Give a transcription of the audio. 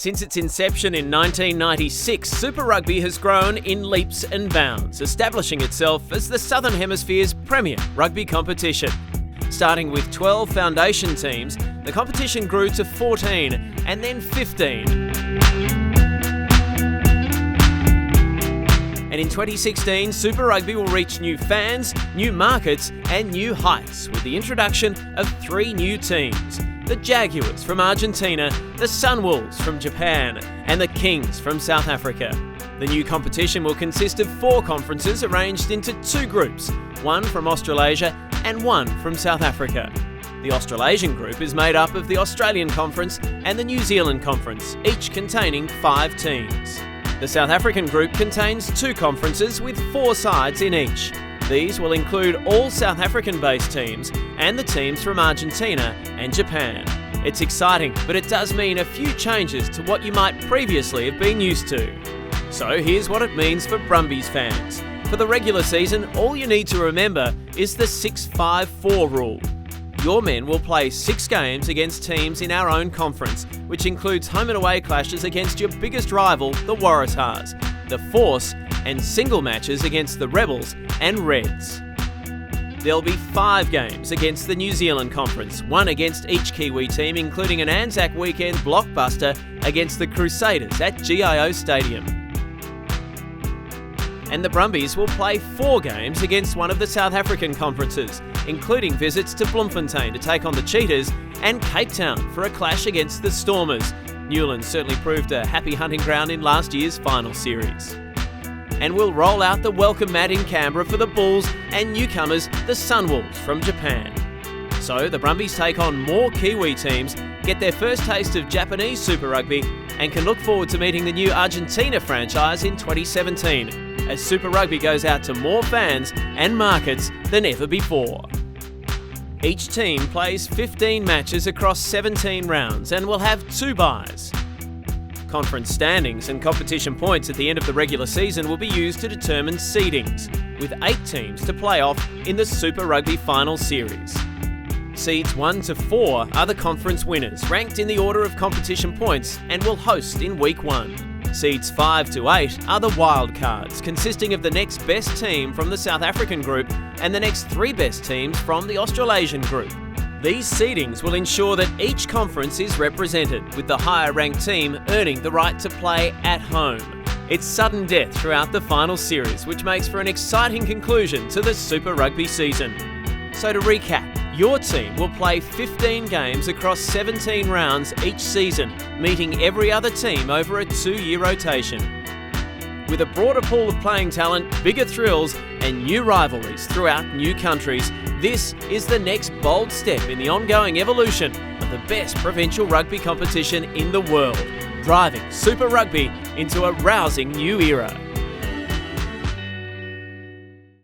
Since its inception in 1996, Super Rugby has grown in leaps and bounds, establishing itself as the Southern Hemisphere's premier rugby competition. Starting with 12 foundation teams, the competition grew to 14 and then 15. And in 2016, Super Rugby will reach new fans, new markets and new heights with the introduction of 3 new teams. The Jaguars from Argentina, the Sunwolves from Japan and the Kings from South Africa. The new competition will consist of 4 conferences arranged into 2 groups, one from Australasia and one from South Africa. The Australasian group is made up of the Australian Conference and the New Zealand Conference, each containing 5 teams. The South African group contains 2 conferences with 4 sides in each. These will include all South African-based teams and the teams from Argentina and Japan. It's exciting, but it does mean a few changes to what you might previously have been used to. So here's what it means for Brumbies fans. For the regular season, all you need to remember is the 6-5-4 rule. Your men will play 6 games against teams in our own conference, which includes home and away clashes against your biggest rival, the Waratahs, the Force, and single matches against the Rebels and Reds. There'll be 5 games against the New Zealand Conference, 1 against each Kiwi team, including an Anzac weekend blockbuster against the Crusaders at GIO Stadium. And the Brumbies will play 4 games against one of the South African conferences, including visits to Bloemfontein to take on the Cheetahs and Cape Town for a clash against the Stormers. Newlands certainly proved a happy hunting ground in last year's final series. And we'll roll out the welcome mat in Canberra for the Bulls and newcomers, the Sunwolves from Japan. So the Brumbies take on more Kiwi teams, get their first taste of Japanese Super Rugby, and can look forward to meeting the new Argentina franchise in 2017, as Super Rugby goes out to more fans and markets than ever before. Each team plays 15 matches across 17 rounds and will have 2 byes. Conference standings and competition points at the end of the regular season will be used to determine seedings, with 8 teams to play off in the Super Rugby final series. Seeds 1 to 4 are the conference winners, ranked in the order of competition points, and will host in week 1. Seeds 5 to 8 are the wild cards, consisting of the next best team from the South African group and the next 3 best teams from the Australasian group. These seedings will ensure that each conference is represented, with the higher ranked team earning the right to play at home. It's sudden death throughout the final series, which makes for an exciting conclusion to the Super Rugby season. So to recap, your team will play 15 games across 17 rounds each season, meeting every other team over a 2-year rotation. With a broader pool of playing talent, bigger thrills and new rivalries throughout new countries, this is the next bold step in the ongoing evolution of the best provincial rugby competition in the world, driving Super Rugby into a rousing new era.